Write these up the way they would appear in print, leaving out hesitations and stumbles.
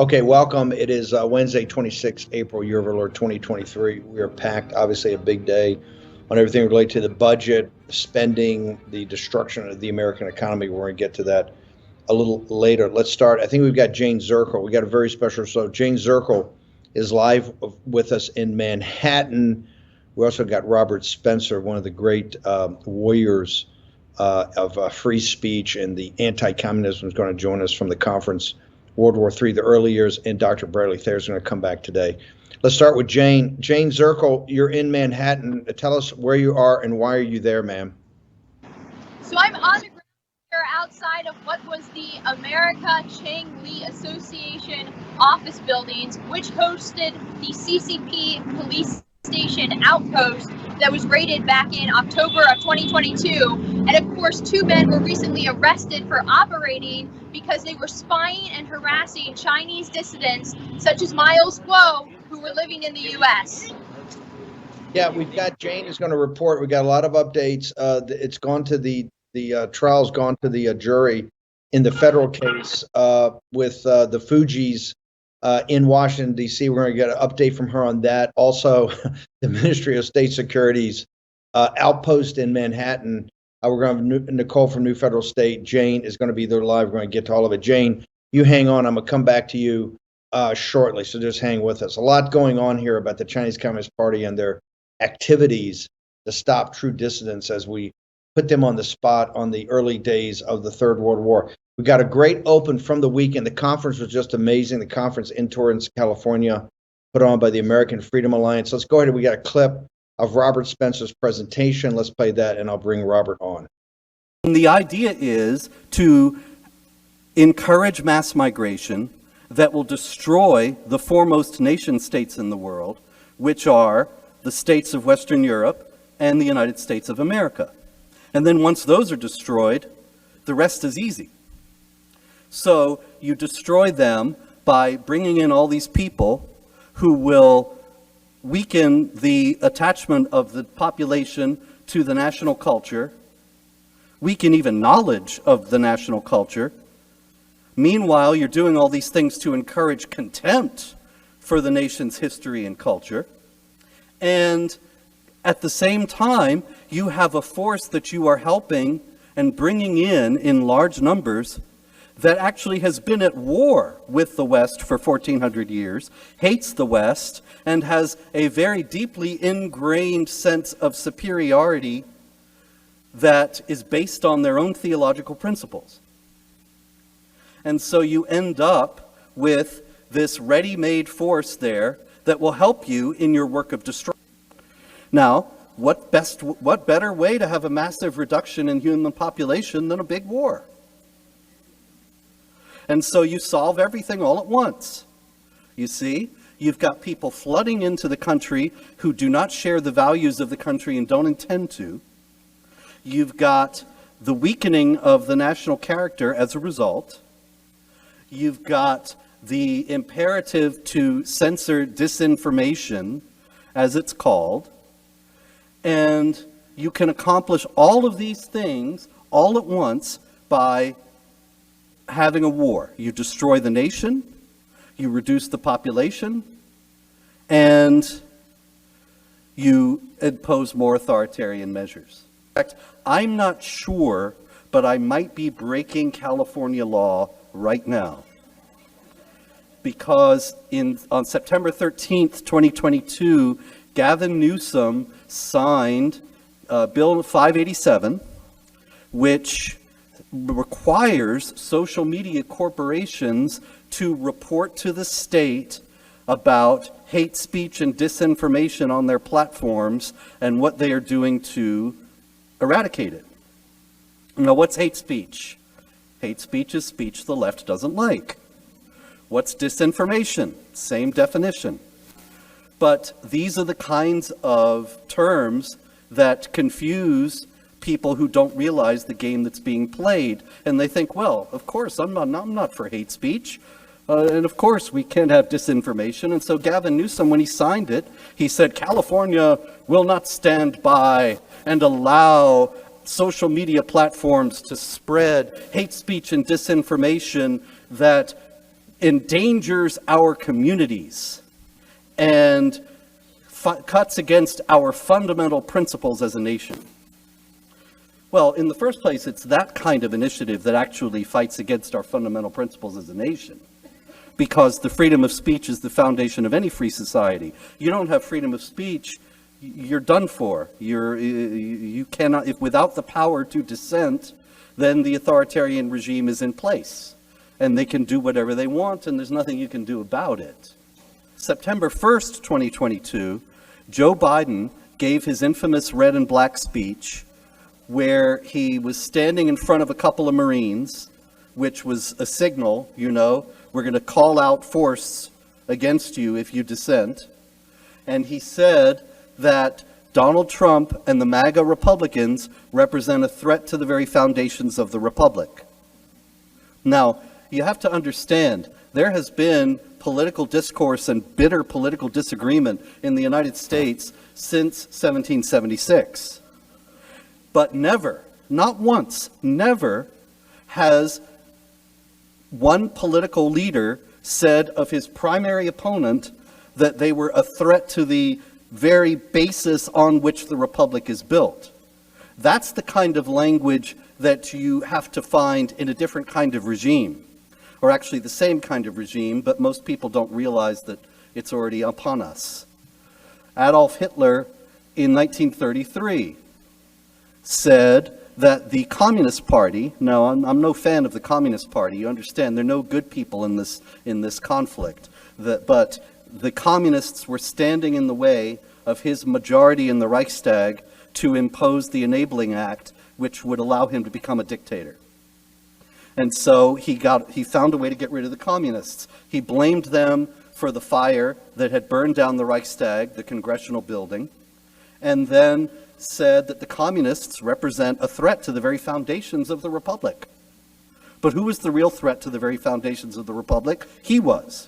Okay, welcome. It is Wednesday, 26th April, year of our Lord 2023. We are packed, obviously a big day on everything related to the budget, spending, the destruction of the American economy. We're going to get to that a little later. Let's start. I think we've got Jayne Zirkle. We got a very special show. Jayne Zirkle is live with us in Manhattan. We also got Robert Spencer, one of the great warriors of free speech and the anti-communism, is going to join us from the conference World War III, the early years, and Dr. Bradley Thayer is going to come back today. Let's start with Jayne. Jayne Zirkle, you're in Manhattan. Tell us where you are and why are you there, ma'am? So I'm on the ground here outside of what was the America Chang Lee Association office buildings, which hosted the CCP police station outpost that was raided back in October of 2022. And of course, two men were recently arrested for operating because they were spying and harassing Chinese dissidents such as Miles Guo, who were living in the U.S. Yeah, we've got Jayne is going to report. We got a lot of updates. It's gone to the trial's gone to the jury in the federal case with the Fujis in Washington, D.C. We're going to get an update from her on that. Also, the Ministry of State Security's outpost in Manhattan. We're going to have Nicole from New Federal State. Jayne is going to be there live. We're going to get to all of it. Jayne, you hang on. I'm going to come back to you shortly, so just hang with us. A lot going on here about the Chinese Communist Party and their activities to stop true dissidents as we put them on the spot on the early days of the Third World War. We got a great open from the weekend. The conference was just amazing. The conference in Torrance, California, put on by the American Freedom Alliance. Let's go ahead. We got a clip of Robert Spencer's presentation. Let's play that, and I'll bring Robert on. And the idea is to encourage mass migration that will destroy the foremost nation states in the world, which are the states of Western Europe and the United States of America. And then once those are destroyed, the rest is easy. So you destroy them by bringing in all these people who will weaken the attachment of the population to the national culture, weaken even knowledge of the national culture. Meanwhile, you're doing all these things to encourage contempt for the nation's history and culture. And at the same time, you have a force that you are helping and bringing in large numbers that actually has been at war with the West for 1,400 years, hates the West, and has a very deeply ingrained sense of superiority that is based on their own theological principles. And so you end up with this ready-made force there that will help you in your work of destruction. Now, what better way to have a massive reduction in human population than a big war? And so you solve everything all at once. You see, you've got people flooding into the country who do not share the values of the country and don't intend to. You've got the weakening of the national character as a result. You've got the imperative to censor disinformation, as it's called. And you can accomplish all of these things all at once by having a war. You destroy the nation, you reduce the population, and you impose more authoritarian measures. In fact, I'm not sure, but I might be breaking California law right now. Because on September 13th, 2022, Gavin Newsom signed Bill 587, which requires social media corporations to report to the state about hate speech and disinformation on their platforms and what they are doing to eradicate it. Now, what's hate speech? Hate speech is speech the left doesn't like. What's disinformation? Same definition. But these are the kinds of terms that confuse people who don't realize the game that's being played. And they think, well, of course, I'm not for hate speech. And of course, we can't have disinformation. And so Gavin Newsom, when he signed it, he said, California will not stand by and allow social media platforms to spread hate speech and disinformation that endangers our communities and cuts against our fundamental principles as a nation. Well, in the first place, it's that kind of initiative that actually fights against our fundamental principles as a nation, because the freedom of speech is the foundation of any free society. You don't have freedom of speech, you're done for. You cannot, if without the power to dissent, then the authoritarian regime is in place, and they can do whatever they want, and there's nothing you can do about it. September 1st, 2022, Joe Biden gave his infamous red and black speech where he was standing in front of a couple of Marines, which was a signal, you know, we're going to call out force against you if you dissent. And he said that Donald Trump and the MAGA Republicans represent a threat to the very foundations of the Republic. Now, you have to understand, there has been political discourse and bitter political disagreement in the United States since 1776. But never, not once, never has one political leader said of his primary opponent that they were a threat to the very basis on which the Republic is built. That's the kind of language that you have to find in a different kind of regime, or actually the same kind of regime, but most people don't realize that it's already upon us. Adolf Hitler in 1933 said that the Communist Party, no, I'm no fan of the Communist Party, you understand, there are no good people in this conflict, but the communists were standing in the way of his majority in the Reichstag to impose the Enabling Act, which would allow him to become a dictator. And so he found a way to get rid of the communists. He blamed them for the fire that had burned down the Reichstag, the congressional building, and then said that the communists represent a threat to the very foundations of the Republic. But who was the real threat to the very foundations of the Republic? He was.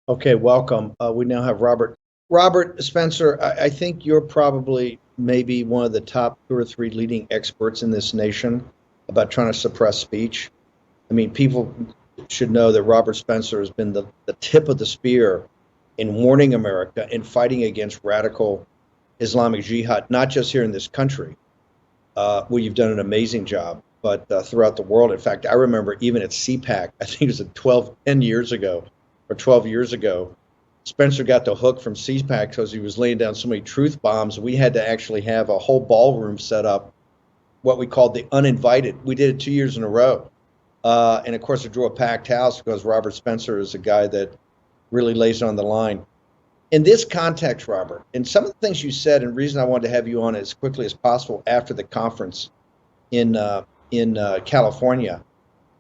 Okay, welcome. We now have Robert. Robert Spencer, I think you're probably maybe one of the top 2 or 3 leading experts in this nation about trying to suppress speech. I mean, people should know that Robert Spencer has been the tip of the spear in warning America and fighting against radical Islamic Jihad, not just here in this country, where you've done an amazing job, but throughout the world. In fact, I remember even at CPAC, I think it was 10 years ago or 12 years ago, Spencer got the hook from CPAC because he was laying down so many truth bombs. We had to actually have a whole ballroom set up, what we called the uninvited. We did it 2 years in a row. And of course, it drew a packed house because Robert Spencer is a guy that really lays it on the line. In this context, Robert, and some of the things you said, and the reason I wanted to have you on as quickly as possible after the conference in California,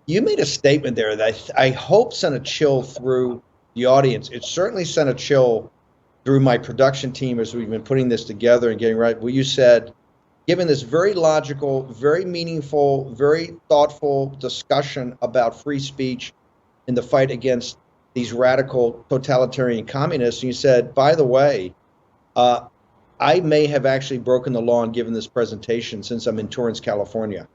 you made a statement there that I hope sent a chill through the audience. It certainly sent a chill through my production team as we've been putting this together and getting right. Well, you said, given this very logical, very meaningful, very thoughtful discussion about free speech in the fight against these radical totalitarian communists, and you said, by the way, I may have actually broken the law and given this presentation since I'm in Torrance, California.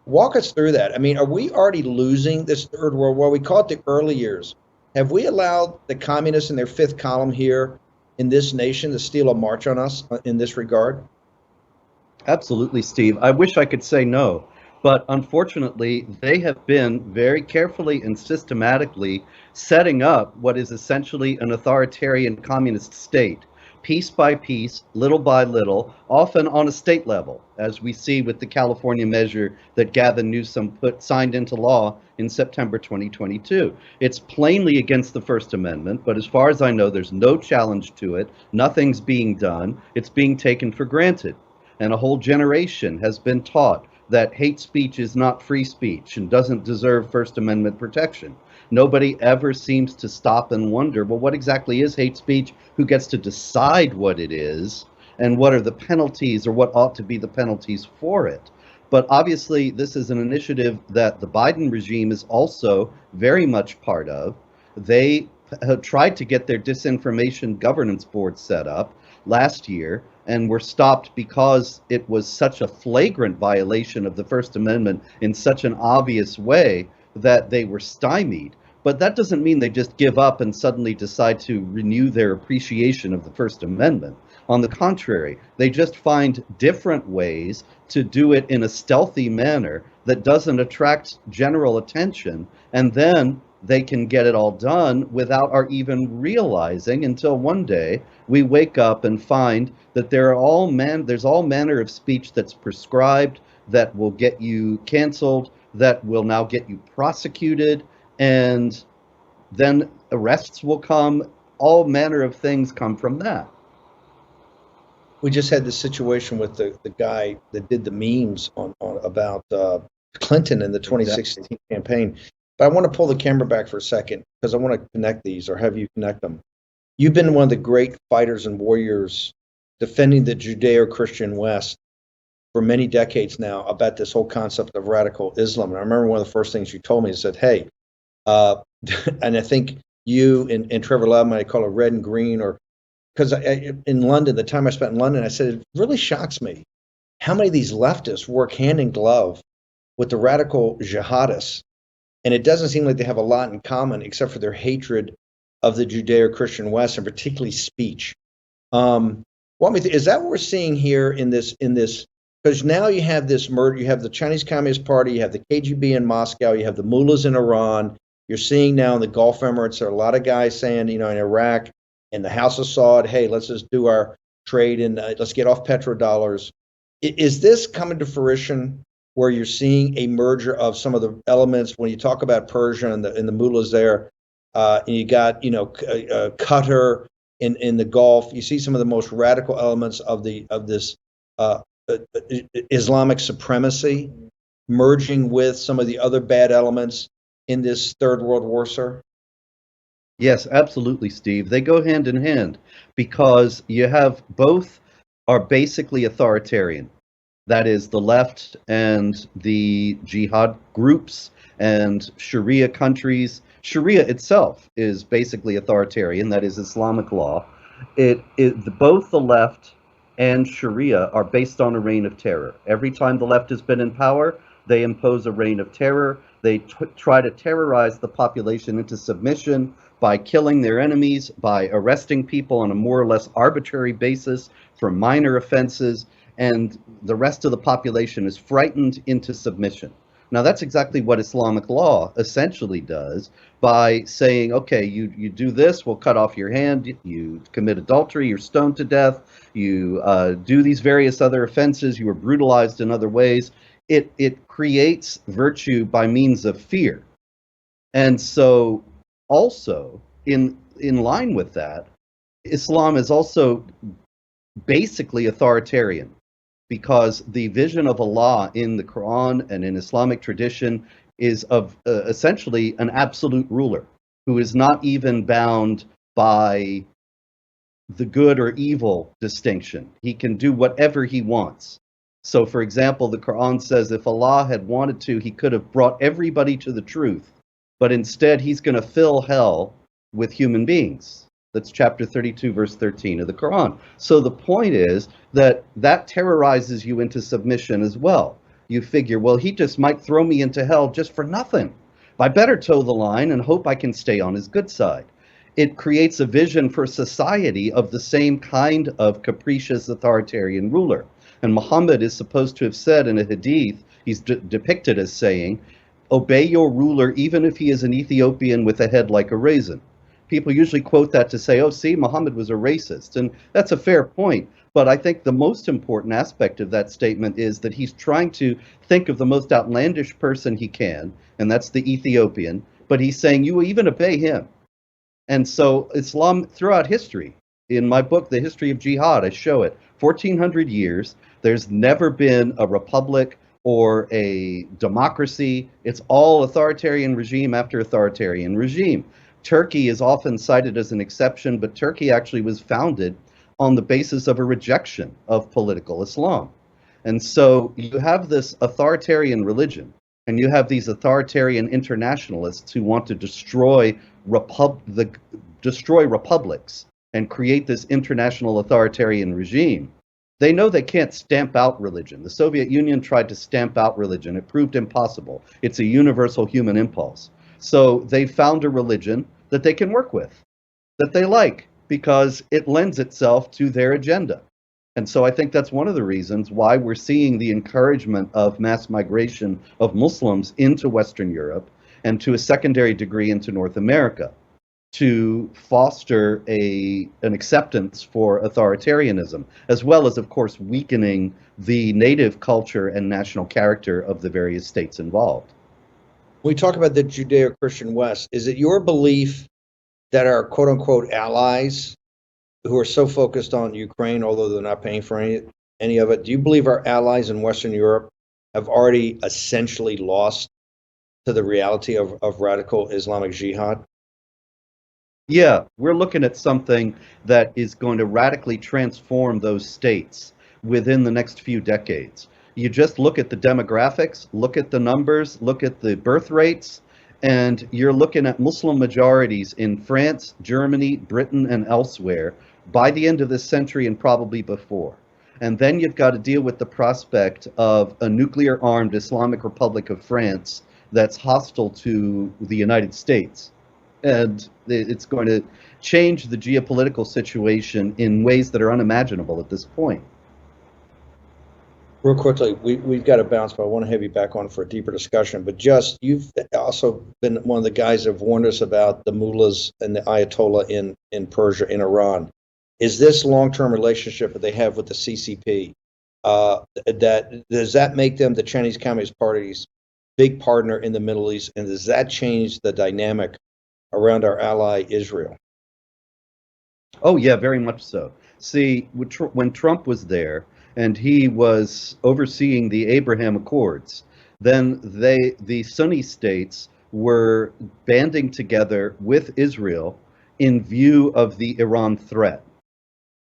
Walk us through that. I mean, are we already losing this third world war? We call it the early years. Have we allowed the communists in their 5th column here in this nation to steal a march on us in this regard? Absolutely, Steve. I wish I could say no, but unfortunately, they have been very carefully and systematically setting up what is essentially an authoritarian communist state, piece by piece, little by little, often on a state level, as we see with the California measure that Gavin Newsom signed into law in September 2022. It's plainly against the First Amendment, but as far as I know, there's no challenge to it. Nothing's being done. It's being taken for granted. And a whole generation has been taught that hate speech is not free speech and doesn't deserve First Amendment protection. Nobody ever seems to stop and wonder, well, what exactly is hate speech? Who gets to decide what it is? And what are the penalties, or what ought to be the penalties for it? But obviously, this is an initiative that the Biden regime is also very much part of. They have tried to get their disinformation governance board set up last year, and were stopped because it was such a flagrant violation of the First Amendment in such an obvious way that they were stymied. But that doesn't mean they just give up and suddenly decide to renew their appreciation of the First Amendment. On the contrary, they just find different ways to do it in a stealthy manner that doesn't attract general attention, and then they can get it all done without our even realizing, until one day we wake up and find that there's all manner of speech that's prescribed, that will get you canceled, that will now get you prosecuted, and then arrests will come. All manner of things come from that. We just had this situation with the guy that did the memes on about Clinton in the 2016 campaign. But I want to pull the camera back for a second because I want to connect these, or have you connect them. You've been one of the great fighters and warriors defending the Judeo-Christian West for many decades now about this whole concept of radical Islam. And I remember one of the first things you told me is that, hey, and I think you and Trevor Loud might call it red and green, or because in London, the time I spent in London, I said, it really shocks me how many of these leftists work hand in glove with the radical jihadists. And it doesn't seem like they have a lot in common except for their hatred of the Judeo-Christian West, and particularly speech. Is that what we're seeing here in this? Because now you have this murder, you have the Chinese Communist Party, you have the KGB in Moscow, you have the mullahs in Iran. You're seeing now in the Gulf Emirates, there are a lot of guys saying, in Iraq, in the House of Saud, hey, let's just do our trade and let's get off petrodollars. Is this coming to fruition where you're seeing a merger of some of the elements when you talk about Persia and the mullahs there, and you got, Qatar in the Gulf, you see some of the most radical elements of this Islamic supremacy merging with some of the other bad elements in this Third World War, sir? Yes, absolutely, Steve. They go hand in hand because you have both are basically authoritarian. That is, the left and the jihad groups and Sharia countries. Sharia itself is basically authoritarian. That is Islamic law. Both the left and Sharia are based on a reign of terror. Every time the left has been in power, they impose a reign of terror. They try to terrorize the population into submission by killing their enemies, by arresting people on a more or less arbitrary basis for minor offenses, and the rest of the population is frightened into submission. Now, that's exactly what Islamic law essentially does by saying, okay, you do this, we'll cut off your hand, you commit adultery, you're stoned to death, you do these various other offenses, you were brutalized in other ways. It creates virtue by means of fear. And so also, in line with that, Islam is also basically authoritarian, because the vision of Allah in the Quran and in Islamic tradition is of essentially an absolute ruler who is not even bound by the good or evil distinction. He can do whatever he wants. So, for example, the Quran says if Allah had wanted to, he could have brought everybody to the truth, but instead he's going to fill hell with human beings. That's chapter 32, verse 13 of the Quran. So the point is that terrorizes you into submission as well. You figure, well, he just might throw me into hell just for nothing. I better toe the line and hope I can stay on his good side. It creates a vision for society of the same kind of capricious authoritarian ruler. And Muhammad is supposed to have said in a hadith, he's depicted as saying, obey your ruler even if he is an Ethiopian with a head like a raisin. People usually quote that to say, oh, see, Muhammad was a racist. And that's a fair point. But I think the most important aspect of that statement is that he's trying to think of the most outlandish person he can, and that's the Ethiopian. But he's saying, you will even obey him. And so Islam throughout history, in my book, The History of Jihad, I show it, 1,400 years, there's never been a republic or a democracy. It's all authoritarian regime after authoritarian regime. Turkey is often cited as an exception, but Turkey actually was founded on the basis of a rejection of political Islam. And so you have this authoritarian religion, and you have these authoritarian internationalists who want to destroy republics and create this international authoritarian regime. They know they can't stamp out religion. The Soviet Union tried to stamp out religion. It proved impossible. It's a universal human impulse. So they found a religion that they can work with, that they like, because it lends itself to their agenda. And so I think that's one of the reasons why we're seeing the encouragement of mass migration of Muslims into Western Europe and to a secondary degree into North America, to foster an acceptance for authoritarianism, as well as, of course, weakening the native culture and national character of the various states involved. We talk about the Judeo-Christian West. Is it your belief that our quote-unquote allies, who are so focused on Ukraine, although they're not paying for any of it, do you believe our allies in Western Europe have already essentially lost to the reality of radical Islamic jihad? Yeah, we're looking at something that is going to radically transform those states within the next few decades. You just look at the demographics, look at the numbers, look at the birth rates, and you're looking at Muslim majorities in France, Germany, Britain, and elsewhere by the end of this century and probably before. And then you've got to deal with the prospect of a nuclear-armed Islamic Republic of France that's hostile to the United States. And it's going to change the geopolitical situation in ways that are unimaginable at this point. Real quickly, we've got to bounce, but I want to have you back on for a deeper discussion. But just, you've also been one of the guys that have warned us about the mullahs and the Ayatollah in Persia, in Iran. Is this long-term relationship that they have with the CCP, does that make them the Chinese Communist Party's big partner in the Middle East? And does that change the dynamic around our ally Israel? Oh, yeah, very much so. See, when Trump was there and he was overseeing the Abraham Accords, then the Sunni states were banding together with Israel in view of the Iran threat.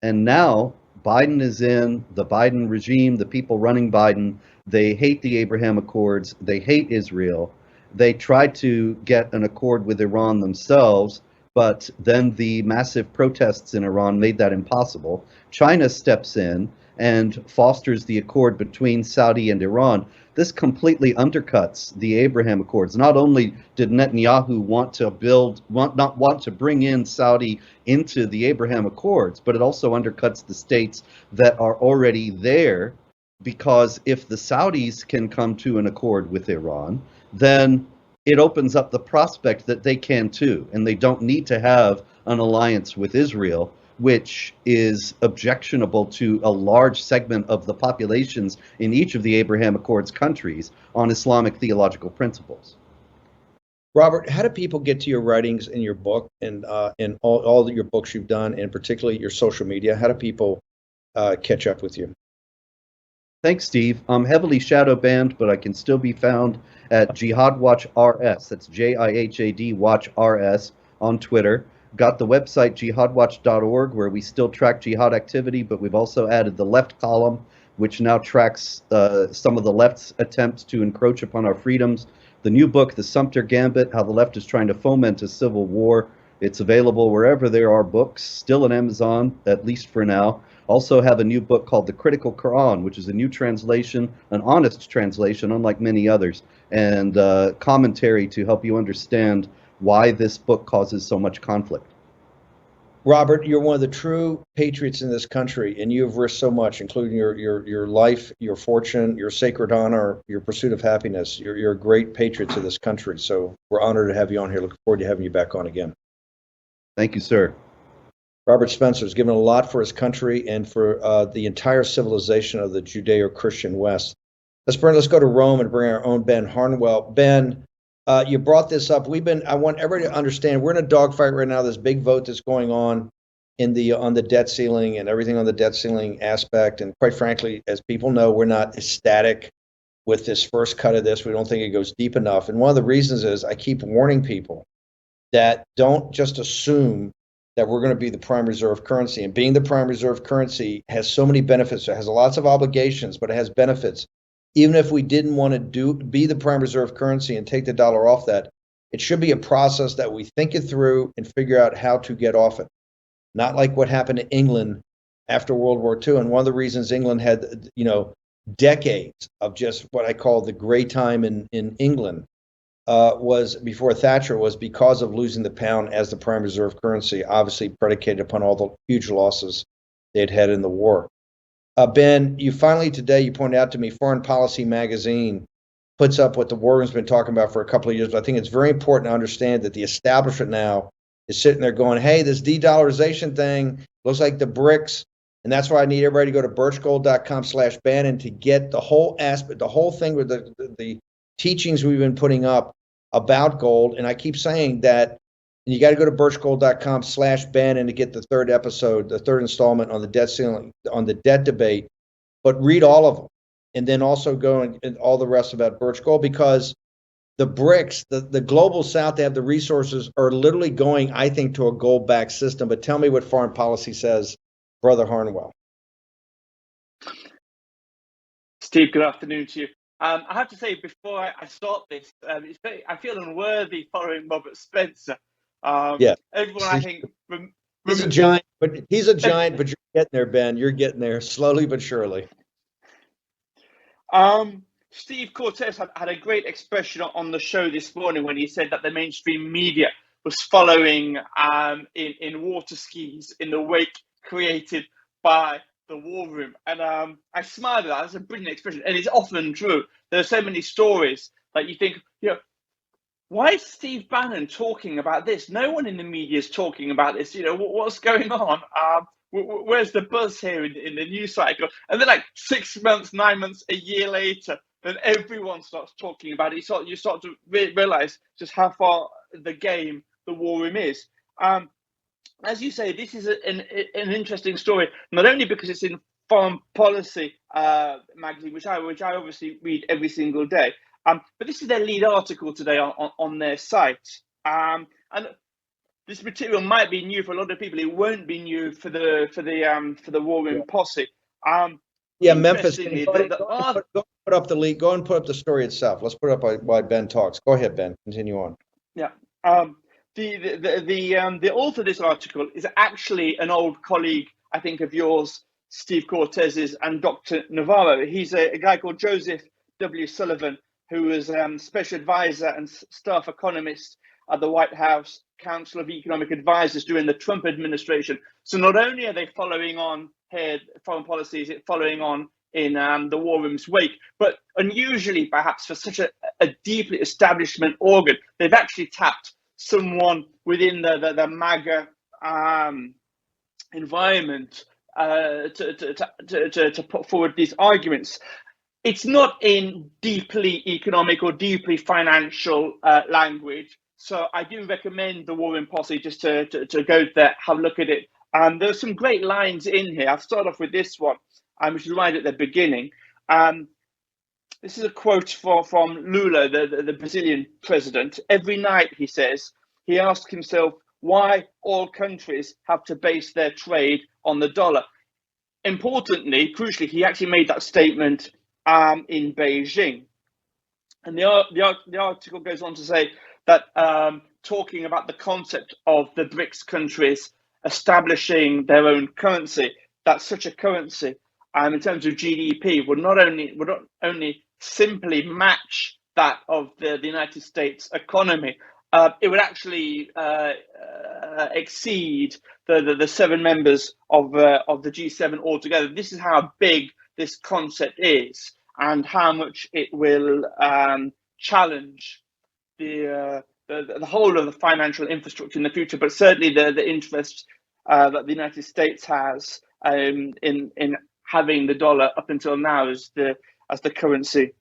And now Biden is in, the Biden regime, the people running Biden, they hate the Abraham Accords, they hate Israel. They tried to get an accord with Iran themselves, but then the massive protests in Iran made that impossible. China steps in and fosters the accord between Saudi and Iran. This completely undercuts the Abraham Accords. Not only did Netanyahu not want to bring in Saudi into the Abraham Accords, but it also undercuts the states that are already there, because if the Saudis can come to an accord with Iran, then it opens up the prospect that they can too, and they don't need to have an alliance with Israel, which is objectionable to a large segment of the populations in each of the Abraham Accords countries on Islamic theological principles. Robert, how do people get to your writings in your book and all your books you've done, and particularly your social media? How do people catch up with you? Thanks, Steve. I'm heavily shadow banned, but I can still be found at Jihad Watch RS. That's JIHAD Watch RS on Twitter. Got the website jihadwatch.org, where we still track jihad activity, but we've also added the left column, which now tracks some of the left's attempts to encroach upon our freedoms. The new book, The Sumter Gambit, How the Left is Trying to Foment a Civil War. It's available wherever there are books, still on Amazon, at least for now. Also have a new book called The Critical Quran, which is a new translation, an honest translation, unlike many others, and commentary to help you understand why this book causes so much conflict. Robert, you're one of the true patriots in this country, and you have risked so much, including your life, your fortune, your sacred honor, your pursuit of happiness. You're a great patriot to this country, so we're honored to have you on here. Looking forward to having you back on again. Thank you, sir. Robert Spencer has given a lot for his country and for the entire civilization of the Judeo-Christian West. Let's go to Rome and bring our own Ben Harnwell. Ben, you brought this up. I want everybody to understand, we're in a dogfight right now. This big vote that's going on on the debt ceiling and everything on the debt ceiling aspect. And quite frankly, as people know, we're not ecstatic with this first cut of this. We don't think it goes deep enough. And one of the reasons is I keep warning people that don't just assume that we're going to be the prime reserve currency. And being the prime reserve currency has so many benefits. It has lots of obligations, but it has benefits. Even if we didn't want to be the prime reserve currency and take the dollar off that, it should be a process that we think it through and figure out how to get off it. Not like what happened to England after World War II. And one of the reasons England had, decades of just what I call the gray time in England was before Thatcher was because of losing the pound as the prime reserve currency, obviously predicated upon all the huge losses they'd had in the war. Ben, you finally today, you pointed out to me, Foreign Policy Magazine puts up what the war room's been talking about for a couple of years, but I think it's very important to understand that the establishment now is sitting there going, hey, this de-dollarization thing looks like the BRICS, and that's why I need everybody to go to birchgold.com/Bannon to get the whole aspect, the whole thing with the teachings we've been putting up about gold. And I keep saying that, and you got to go to birchgold.com/Bannon to get the third episode, the third installment on the debt ceiling, on the debt debate, but read all of them. And then also go and all the rest about Birch Gold, because the BRICS, the global south, they have the resources, are literally going, I think, to a gold-backed system. But tell me what foreign policy says, Brother Harnwell. Steve, good afternoon to you. I have to say, before I start this, I feel unworthy following Robert Spencer. Yeah. Everyone, I think... He's a giant, but you're getting there, Ben. You're getting there, slowly but surely. Steve Cortez had a great expression on the show this morning when he said that the mainstream media was following in water skis in the wake created by the war room. And I smiled at that. That's a brilliant expression. And it's often true. There are so many stories that you think, why is Steve Bannon talking about this? No one in the media is talking about this. What's going on? Where's the buzz here in the news cycle? And then, like 6 months, 9 months, a year later, then everyone starts talking about it. You start to realize just how far the game the war room is. As you say, this is an interesting story, not only because it's in Foreign Policy magazine, which I obviously read every single day, but this is their lead article today on their site. And this material might be new for a lot of people. It won't be new for the war room posse. Yeah, Memphis. Go put up the lead. Go and put up the story itself. Let's put it up while Ben talks. Go ahead, Ben. Continue on. Yeah. The author of this article is actually an old colleague, I think, of yours, Steve Cortez's, and Dr. Navarro. He's a guy called Joseph W. Sullivan, who was special advisor and staff economist at the White House Council of Economic Advisors during the Trump administration. So not only are they following on here, foreign policy is following on in the war room's wake, but unusually perhaps for such a deeply establishment organ, they've actually tapped someone within the MAGA environment to put forward these arguments. It's not in deeply economic or deeply financial language. So I do recommend the War Room Posse just to go there, have a look at it. There's some great lines in here. I'll start off with this one, which is right at the beginning. This is a quote from Lula, the Brazilian president. Every night, he says, he asks himself why all countries have to base their trade on the dollar. Importantly, crucially, he actually made that statement in Beijing. And the article goes on to say that talking about the concept of the BRICS countries establishing their own currency, that such a currency, in terms of GDP, would not only simply match that of the United States economy, it would actually exceed the 7 members of the G7 altogether. This is how big this concept is, and how much it will challenge the whole of the financial infrastructure in the future, but certainly the interest that the United States has in having the dollar up until now as the currency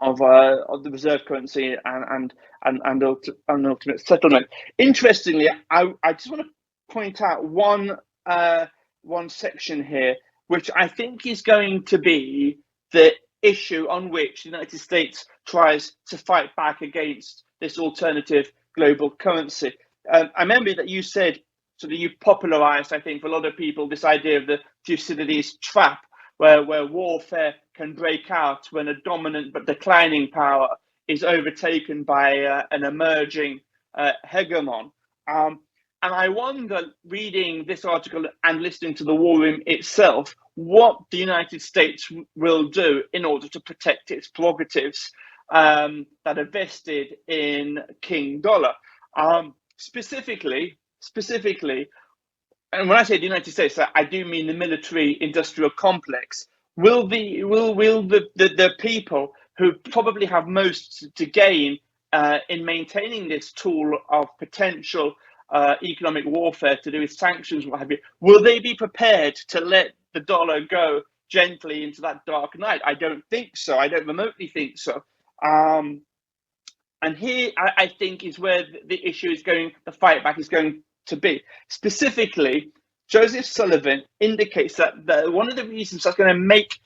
of the reserve currency and ultimate settlement. Interestingly, I just want to point out one section here, which I think is going to be the issue on which the United States tries to fight back against this alternative global currency. I remember that you said, so that you popularized, I think, for a lot of people, this idea of the Thucydides trap, where warfare can break out when a dominant but declining power is overtaken by an emerging hegemon. And I wonder, reading this article and listening to the War Room itself, what the United States will do in order to protect its prerogatives that are vested in King Dollar. Specifically, and when I say the United States, I do mean the military-industrial complex. Will the people who probably have most to gain in maintaining this tool of potential economic warfare to do with sanctions, what have you, will they be prepared to let the dollar go gently into that dark night? I don't think so. I don't remotely think so. And here, I think, is where the issue is going, the fight back is going to be. Specifically, Joseph Sullivan indicates that one of the reasons that's going to make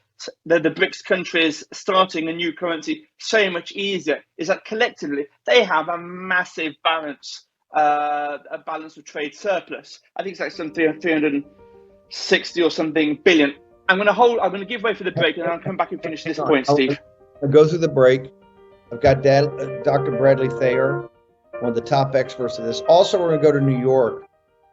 the BRICS countries starting a new currency so much easier is that collectively they have a massive balance of trade surplus. I think it's like some 360 or something billion. I'm going to give way for the break, and then I'll come back and finish this point, Steve. I'll go through the break. I've got Dr. Bradley Thayer, one of the top experts of this. Also, we're going to go to New York.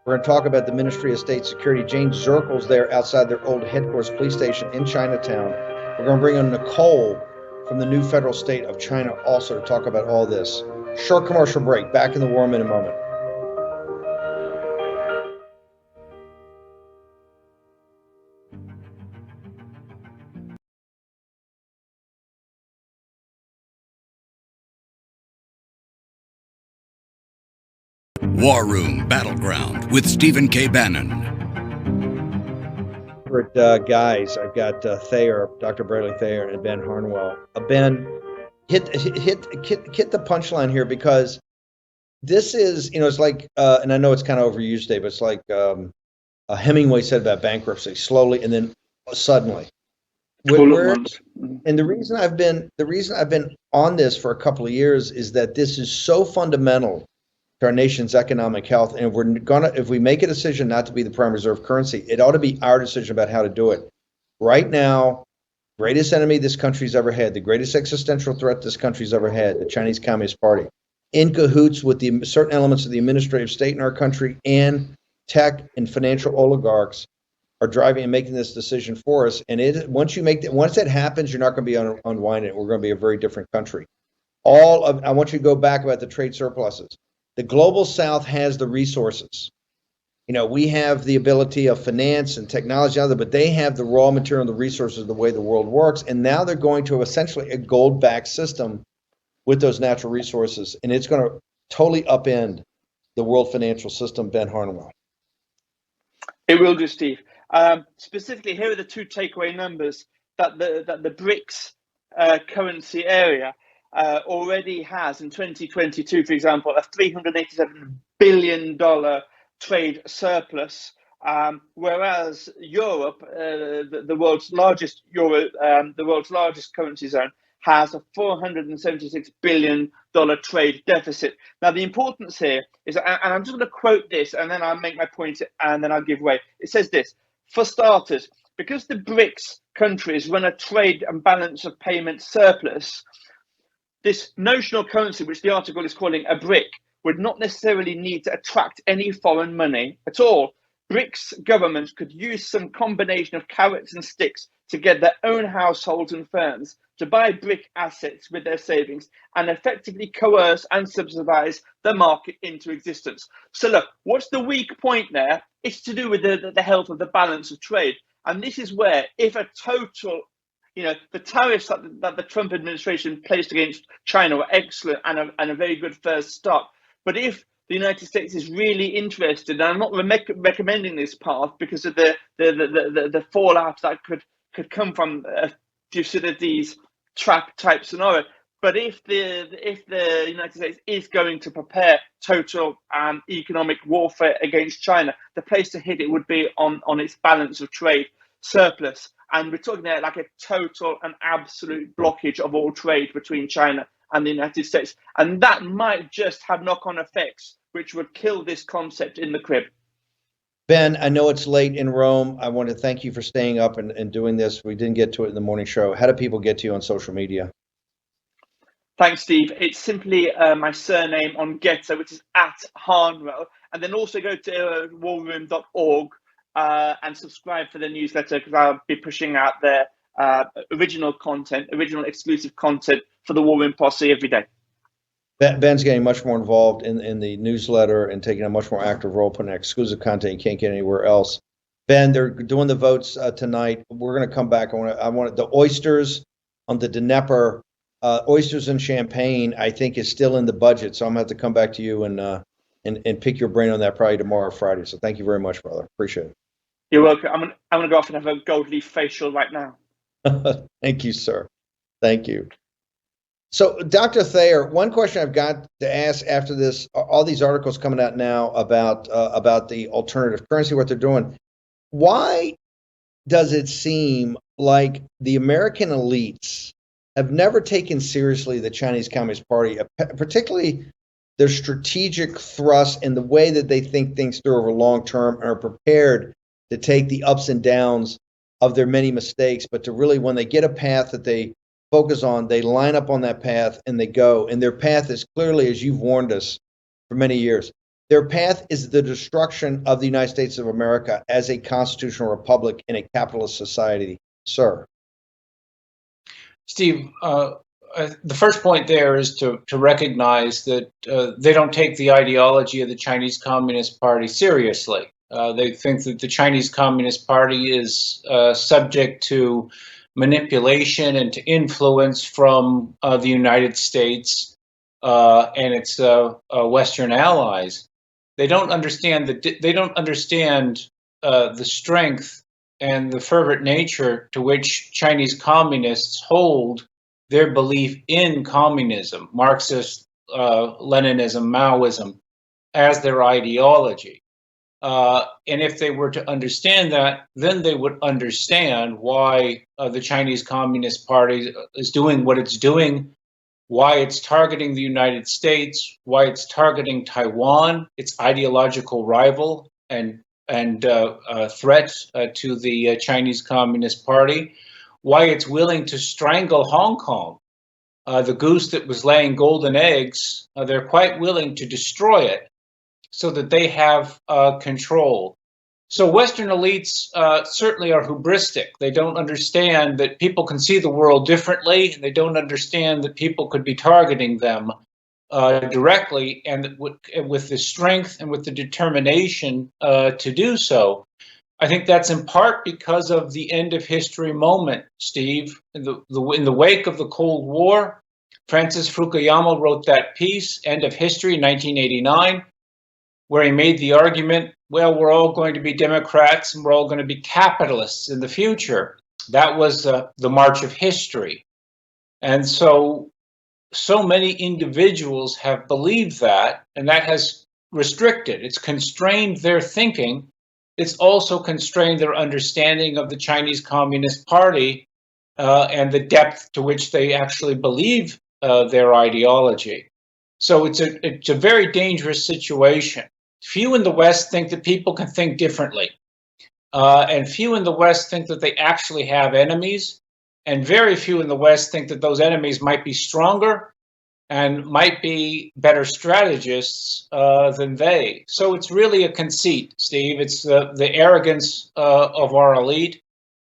We're going to talk about the Ministry of State Security. Jayne Zirkle's there outside their old headquarters police station in Chinatown. We're going to bring in Nicole from the new federal state of China also to talk about all this. Short commercial break. Back in the War Room in a moment. War Room Battleground with Stephen K. Bannon. Guys, I've got Thayer, Dr. Bradley Thayer, and Ben Harnwell. Ben, hit the punchline here, because this is, it's like, and I know it's kind of overused today, but it's like Hemingway said about bankruptcy: slowly and then suddenly. And the reason I've been on this for a couple of years is that this is so fundamental to our nation's economic health. And if we make a decision not to be the prime reserve currency, it ought to be our decision about how to do it. Right now, greatest enemy this country's ever had, the greatest existential threat this country's ever had, the Chinese Communist Party, in cahoots with the certain elements of the administrative state in our country, and tech and financial oligarchs are driving and making this decision for us. And once that happens, you're not going to be unwinding it. We're going to be a very different country. I want you to go back about the trade surpluses. The global South has the resources. We have the ability of finance and technology, but they have the raw material and the resources of the way the world works. And now they're going to essentially a gold-backed system with those natural resources. And it's going to totally upend the world financial system. Ben Harnwell. It will do, Steve. Specifically, here are the two takeaway numbers that the BRICS currency area already has in 2022, for example, a $387 billion trade surplus, whereas Europe, the world's largest currency zone, has a $476 billion trade deficit. Now, the importance here is, and I'm just going to quote this, and then I'll make my point, and then I'll give way. It says this: for starters, because the BRICS countries run a trade and balance of payment surplus, this notional currency, which the article is calling a BRIC, would not necessarily need to attract any foreign money at all. BRICS governments could use some combination of carrots and sticks to get their own households and firms to buy BRIC assets with their savings and effectively coerce and subsidize the market into existence. So look, what's the weak point there? It's to do with the health of the balance of trade. And this is where, if a total, the tariffs that the Trump administration placed against China were excellent and a very good first start. But if the United States is really interested, and I'm not recommending this path because of the fallout that could come from Thucydides trap type scenario. But if the United States is going to prepare total economic warfare against China, the place to hit it would be on its balance of trade surplus. And we're talking there like a total and absolute blockage of all trade between China and the United States. And that might just have knock-on effects, which would kill this concept in the crib. Ben, I know it's late in Rome. I want to thank you for staying up and doing this. We didn't get to it in the morning show. How do people get to you on social media? Thanks, Steve. It's simply my surname on Getter, which is @Harnwell. And then also go to warroom.org and subscribe for the newsletter, because I'll be pushing out their original exclusive content for the War Room Posse every day. Ben's getting much more involved in the newsletter and taking a much more active role, putting exclusive content you can't get anywhere else. Ben, they're doing the votes tonight. We're going to come back. I want the oysters on the Dnieper, oysters and champagne. I think is still in the budget, so I'm going to have to come back to you and pick your brain on that probably tomorrow or Friday. So thank you very much, brother. Appreciate it. You're welcome. I'm gonna go off and have a gold leaf facial right now. Thank you, sir. Thank you. So, Dr. Thayer, one question I've got to ask after this, all these articles coming out now about the alternative currency, what they're doing. Why does it seem like the American elites have never taken seriously the Chinese Communist Party, particularly their strategic thrust and the way that they think things through over long term and are prepared to take the ups and downs of their many mistakes, but to really, when they get a path that they focus on, they line up on that path and they go. And their path is clearly, as you've warned us for many years, their path is the destruction of the United States of America as a constitutional republic in a capitalist society. Sir. Steve, the first point there is to recognize that they don't take the ideology of the Chinese Communist Party seriously. They think that the Chinese Communist Party is subject to manipulation and to influence from the United States and its Western allies. They don't understand the strength and the fervent nature to which Chinese communists hold their belief in communism, Marxist, Leninism, Maoism, as their ideology. And if they were to understand that, then they would understand why the Chinese Communist Party is doing what it's doing, why it's targeting the United States, why it's targeting Taiwan, its ideological rival and threat to the Chinese Communist Party, why it's willing to strangle Hong Kong. The goose that was laying golden eggs, they're quite willing to destroy it so that they have control. So Western elites certainly are hubristic. They don't understand that people can see the world differently, and they don't understand that people could be targeting them directly, and with the strength and with the determination to do so. I think that's in part because of the end of history moment, Steve. In the wake of the Cold War, Francis Fukuyama wrote that piece, End of History, 1989, where he made the argument, well, we're all going to be Democrats and we're all going to be capitalists in the future. That was the march of history. And so many individuals have believed that, and that has restricted. It's constrained their thinking. It's also constrained their understanding of the Chinese Communist Party and the depth to which they actually believe their ideology. So it's a very dangerous situation. Few in the West think that people can think differently. And few in the West think that they actually have enemies. And very few in the West think that those enemies might be stronger and might be better strategists than they. So it's really a conceit, Steve. It's the arrogance of our elite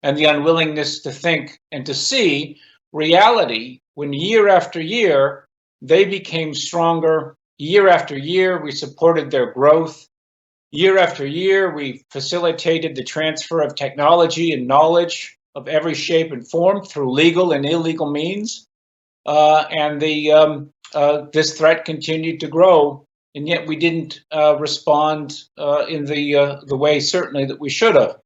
and the unwillingness to think and to see reality when year after year they became stronger. Year after year, we supported their growth. Year after year, we facilitated the transfer of technology and knowledge of every shape and form through legal and illegal means. And this threat continued to grow, and yet we didn't respond in the way certainly that we should have.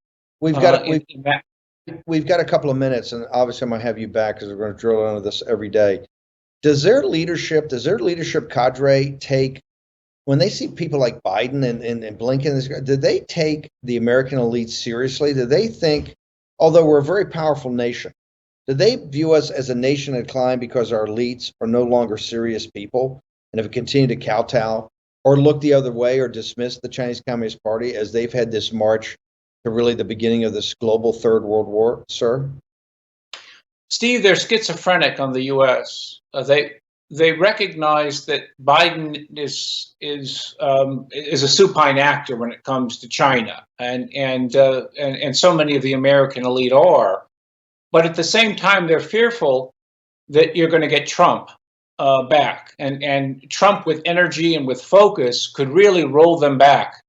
We've got a couple of minutes, and obviously I'm going to have you back because we're going to drill into this every day. Does their leadership cadre take, when they see people like Biden and Blinken, do they take the American elites seriously? Do they think, although we're a very powerful nation, do they view us as a nation in decline because our elites are no longer serious people and have continued to kowtow or look the other way or dismiss the Chinese Communist Party as they've had this march to really the beginning of this global Third World War, sir? Steve, they're schizophrenic on the U.S. They recognize that Biden is a supine actor when it comes to China, and so many of the American elite are. But at the same time, they're fearful that you're going to get Trump back. And Trump with energy and with focus could really roll them back.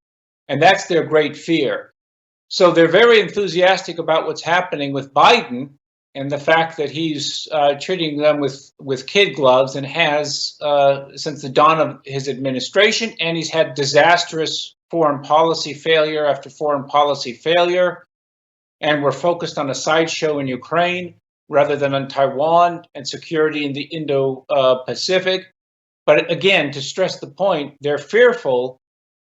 And that's their great fear. So they're very enthusiastic about what's happening with Biden and the fact that he's treating them with kid gloves and has since the dawn of his administration, and he's had disastrous foreign policy failure after foreign policy failure. And we're focused on a sideshow in Ukraine rather than on Taiwan and security in the Indo-Pacific. But again, to stress the point, they're fearful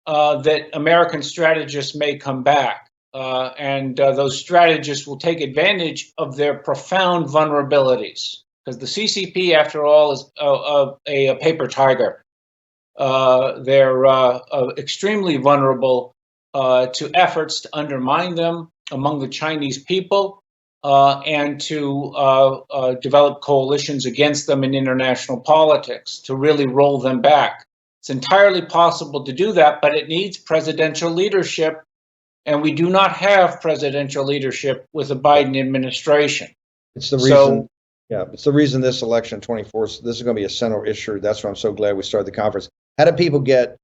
that American strategists may come back. And those strategists will take advantage of their profound vulnerabilities. Because the CCP, after all, is a paper tiger. They're extremely vulnerable to efforts to undermine them among the Chinese people and to develop coalitions against them in international politics to really roll them back. It's entirely possible to do that, but it needs presidential leadership, and we do not have presidential leadership with the Biden administration. It's the reason. Yeah, it's the reason this election 24th, this is going to be a central issue. That's why I'm so glad we started the conference. How do people get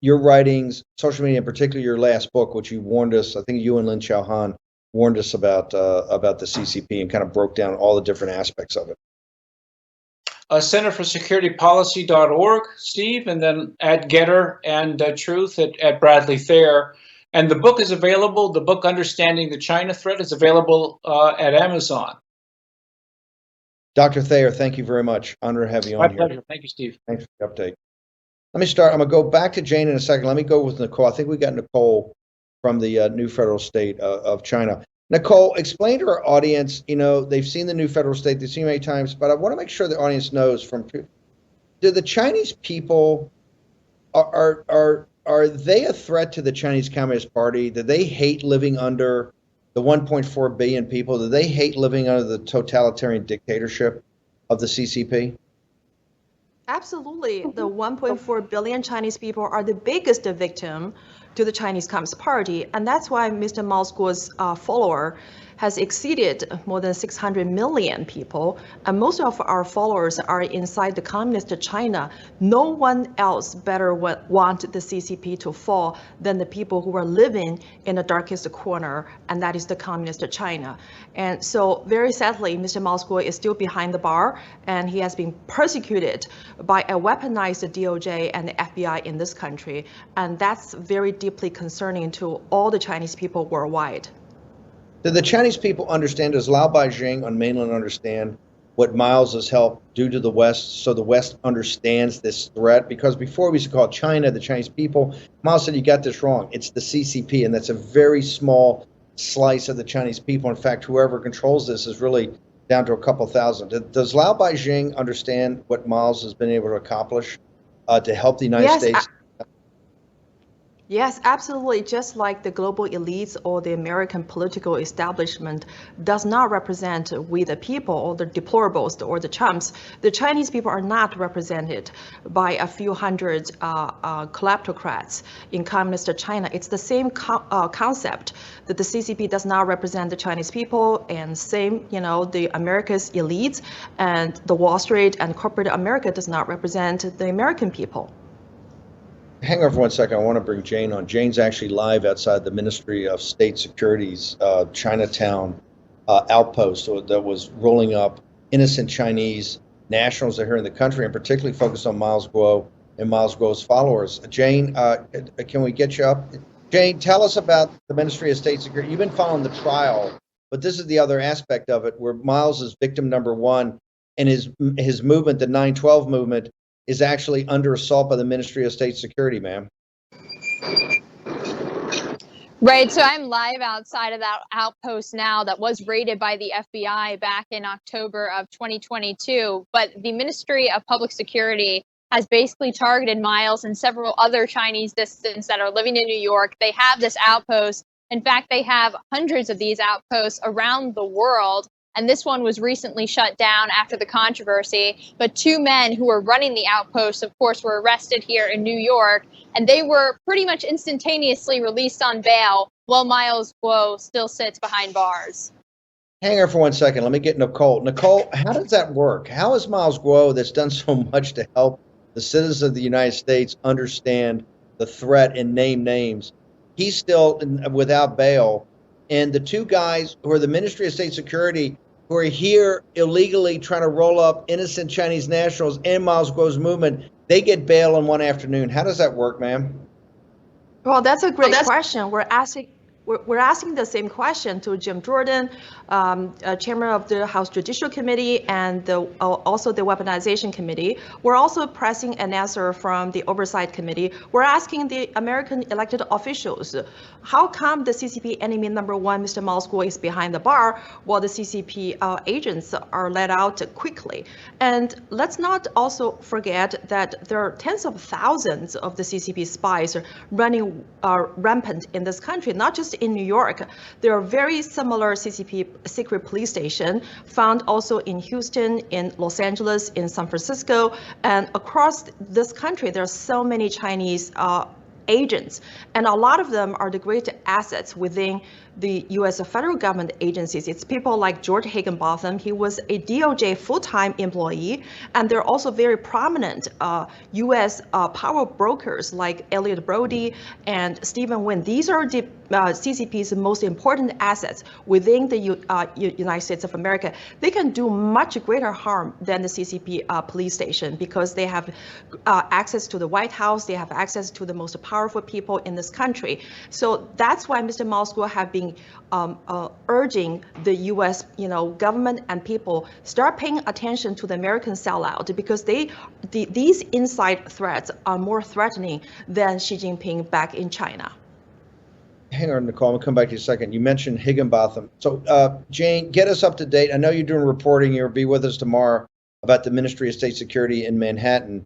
your writings, social media, in particular your last book, which you warned us, I think you and Lin Chao-han warned us about the CCP and kind of broke down all the different aspects of it? Centerforsecuritypolicy.org, Steve, and then at Getter and Truth at Bradley Thayer. And the book is available. The book Understanding the China Threat is available at Amazon. Dr. Thayer, thank you very much. Honor to have you on here. My pleasure. Thank you, Steve. Thanks for the update. Let me start. I'm going to go back to Jayne in a second. Let me go with Nicole. I think we got Nicole from the new federal state of China. Nicole, explain to our audience, they've seen the new federal state, they've seen it many times, but I want to make sure the audience knows do the Chinese people, are they a threat to the Chinese Communist Party? Do they hate living under the 1.4 billion people? Do they hate living under the totalitarian dictatorship of the CCP? Absolutely. The 1.4 billion Chinese people are the biggest victim to the Chinese Communist Party. And that's why Mr. Mao's follower has exceeded more than 600 million people. And most of our followers are inside the communist China. No one else better want the CCP to fall than the people who are living in the darkest corner, and that is the communist China. And so very sadly, Mr. Mao's is still behind the bar, and he has been persecuted by a weaponized DOJ and the FBI in this country. And that's very deeply concerning to all the Chinese people worldwide. Do the Chinese people understand, does Lao Beijing on mainland understand what Miles has helped do to the West, so the West understands this threat? Because before we used to call it China, the Chinese people, Miles said, you got this wrong. It's the CCP, and that's a very small slice of the Chinese people. In fact, whoever controls this is really down to a couple thousand. Does Lao Beijing understand what Miles has been able to accomplish to help the United States? Yes, absolutely. Just like the global elites or the American political establishment does not represent we the people or the deplorables or the chumps, the Chinese people are not represented by a few hundred kleptocrats in communist China. It's the same concept that the CCP does not represent the Chinese people, and same, the America's elites, and the Wall Street and corporate America does not represent the American people. Hang on for 1 second. I want to bring Jayne on. Jayne's actually live outside the Ministry of State Security's Chinatown outpost that was rolling up innocent Chinese nationals that are here in the country, and particularly focused on Miles Guo and Miles Guo's followers. Jayne, can we get you up? Jayne, tell us about the Ministry of State Security. You've been following the trial, but this is the other aspect of it, where Miles is victim number one, and his movement, the 9/12 movement, is actually under assault by the Ministry of State Security, ma'am. Right, so I'm live outside of that outpost now that was raided by the FBI back in October of 2022. But the Ministry of Public Security has basically targeted Miles and several other Chinese dissidents that are living in New York. They have this outpost. In fact, they have hundreds of these outposts around the world. And this one was recently shut down after the controversy. But two men who were running the outpost, of course, were arrested here in New York. And they were pretty much instantaneously released on bail while Miles Guo still sits behind bars. Hang on for 1 second. Let me get Nicole. Nicole, how does that work? How is Miles Guo, that's done so much to help the citizens of the United States understand the threat and name names, he's still without bail? And the two guys who are the Ministry of State Security, who are here illegally trying to roll up innocent Chinese nationals and Miles Guo's movement, they get bail in one afternoon. How does that work, ma'am? Well, that's a great question. We're asking the same question to Jim Jordan, chairman of the House Judicial Committee, and also the Weaponization Committee. We're also pressing an answer from the Oversight Committee. We're asking the American elected officials, how come the CCP enemy number one, Mr. Miles Guo, is behind the bar while the CCP agents are let out quickly? And let's not also forget that there are tens of thousands of the CCP spies running rampant in this country, not just in New York. There are very similar CCP secret police stations found also in Houston, in Los Angeles, in San Francisco, and across this country. There are so many Chinese agents, and a lot of them are the great assets within the U.S. federal government agencies. It's people like George Higginbotham. He was a DOJ full-time employee, and they're also very prominent U.S. power brokers like Elliot Brody and Stephen Wynn. These are the CCP's most important assets within the United States of America. They can do much greater harm than the CCP police station because they have access to the White House. They have access to the most powerful people in this country. So that's why Mr. Miles Guo have been urging the U.S. government and people start paying attention to the American sellout, because these inside threats are more threatening than Xi Jinping back in China. Hang on, Nicole. I'll come back to you in a second. You mentioned Higginbotham. So, Jayne, get us up to date. I know you're doing reporting. You'll be with us tomorrow about the Ministry of State Security in Manhattan.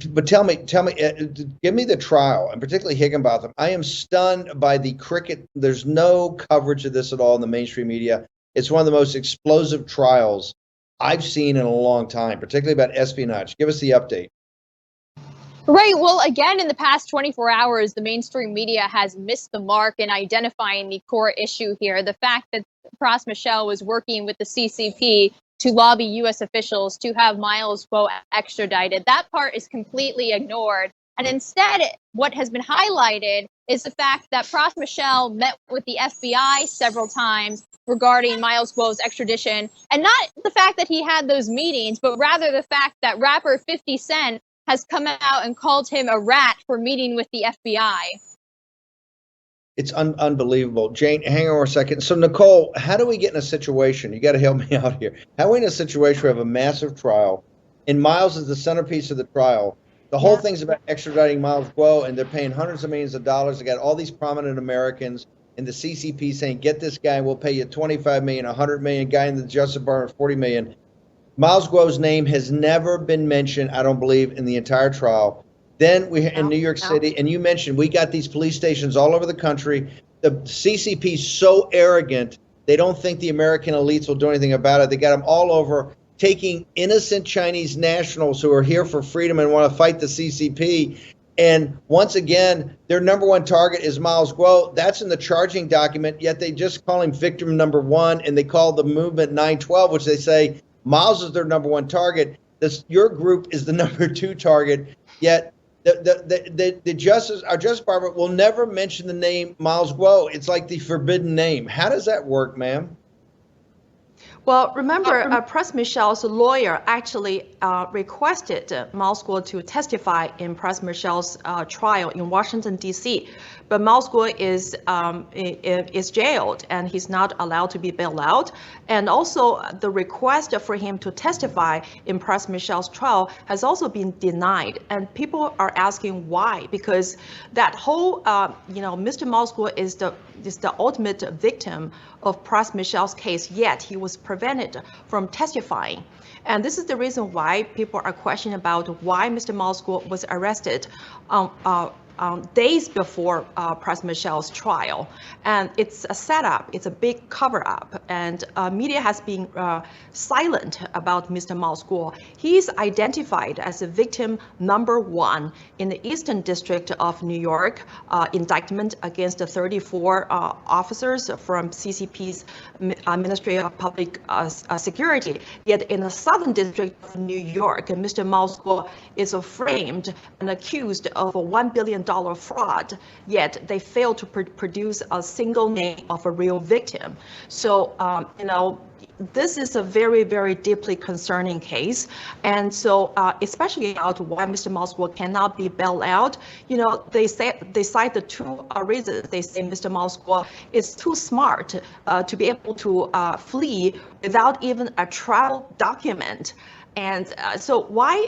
But tell me, give me the trial, and particularly Higginbotham. I am stunned by the cricket. There's no coverage of this at all in the mainstream media. It's one of the most explosive trials I've seen in a long time, particularly about espionage. Give us the update. Right. Well, again, in the past 24 hours, the mainstream media has missed the mark in identifying the core issue here. The fact that Pras Michel was working with the CCP to lobby U.S. officials to have Miles Guo extradited. That part is completely ignored. And instead, what has been highlighted is the fact that Pras Michel met with the FBI several times regarding Miles Guo's extradition. And not the fact that he had those meetings, but rather the fact that rapper 50 Cent has come out and called him a rat for meeting with the FBI. It's unbelievable. Jayne, hang on a second. So, Nicole, how do we get in a situation? You got to help me out here. How are we in a situation where we have a massive trial, and Miles is the centerpiece of the trial? The whole thing's about extraditing Miles Guo, and they're paying hundreds of millions of dollars. They got all these prominent Americans in the CCP saying, get this guy, we'll pay you $25 million, $100 million, guy in the Justice Department, $40 million. Miles Guo's name has never been mentioned, I don't believe, in the entire trial. Then we in New York City, and you mentioned we got these police stations all over the country. The CCP is so arrogant, they don't think the American elites will do anything about it. They got them all over, taking innocent Chinese nationals who are here for freedom and want to fight the CCP. And once again, their number one target is Miles Guo. That's in the charging document, yet they just call him victim number one, and they call the movement 912, which they say Miles is their number one target. Your group is the number two target, yet our Justice Department will never mention the name Miles Guo. It's like the forbidden name. How does that work, ma'am? Well, remember, Pras Michel's lawyer actually requested Miles Guo to testify in Pras Michel's trial in Washington, D.C. But Miles Guo is jailed, and he's not allowed to be bailed out. And also, the request for him to testify in Pras Michel's trial has also been denied. And people are asking why, because that whole, Mr. Miles Guo is the ultimate victim of Pras Michel's case, yet he was prevented from testifying. And this is the reason why people are questioning about why Mr. Miles Guo was arrested days before President Michelle's trial. And it's a setup, it's a big cover-up, and media has been silent about Mr. Mao's Guo. He is identified as a victim number 1 in the Eastern District of New York indictment against the 34 officers from CCP's Ministry of Public Security. Yet in the Southern District of New York, Mr. Mao's Guo is framed and accused of a $1 billion fraud, yet they failed to produce a single name of a real victim. So, this is a very, very deeply concerning case. And so, especially about why Mr. Mao's Guo cannot be bailed out, they cite the 2 reasons. They say Mr. Mao's Guo is too smart to be able to flee without even a travel document. And so why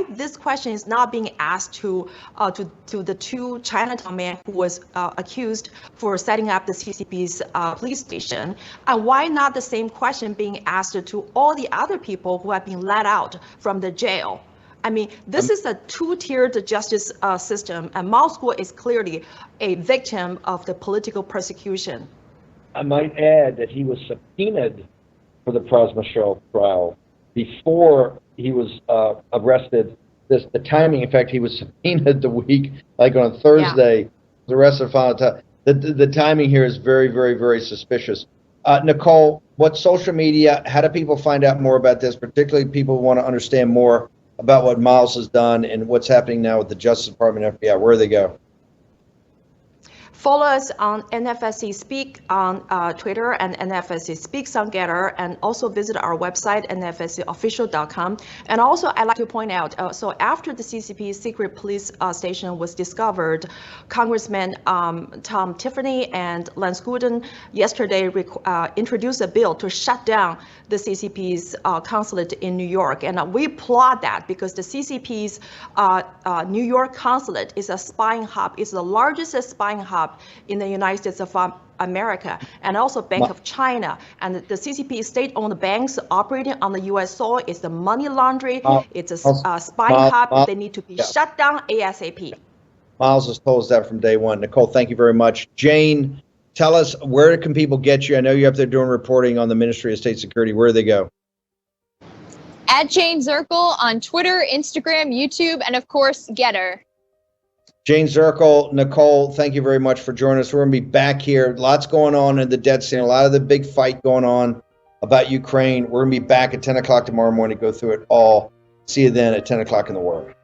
this question is not being asked to the 2 Chinatown men who was accused for setting up the CCP's police station, and why not the same question being asked to all the other people who have been let out from the jail? I mean, this is a 2-tiered justice system, and Mao's Guo is clearly a victim of the political persecution. I might add that he was subpoenaed for the Michelle trial before he was arrested. The timing, in fact, he was subpoenaed the week, like on Thursday, was arrested final time. The timing here is very, very, very suspicious. Nicole, what social media, how do people find out more about this? Particularly people who want to understand more about what Miles has done and what's happening now with the Justice Department and FBI. Where do they go? Follow us on NFSC Speak on Twitter and NFSC Speaks on Getter, and also visit our website, nfscofficial.com. And also, I'd like to point out, so after the CCP secret police station was discovered, Congressman Tom Tiffany and Lance Gooden yesterday introduced a bill to shut down the CCP's consulate in New York. And we applaud that, because the CCP's New York consulate is a spying hub. It's the largest spying hub in the United States of America, and also Bank of China. And the CCP state-owned banks operating on the U.S. soil is the money laundering. It's a spying hub. They need to be shut down ASAP. Miles has told us that from day one. Nicole, thank you very much. Jayne, tell us, where can people get you? I know you're up there doing reporting on the Ministry of State Security. Where do they go? At Jayne Zirkle on Twitter, Instagram, YouTube, and of course, Getter. Jayne Zirkle, Nicole, thank you very much for joining us. We're going to be back here. Lots going on in the debt scene, a lot of the big fight going on about Ukraine. We're going to be back at 10 o'clock tomorrow morning to go through it all. See you then at 10 o'clock in the Word.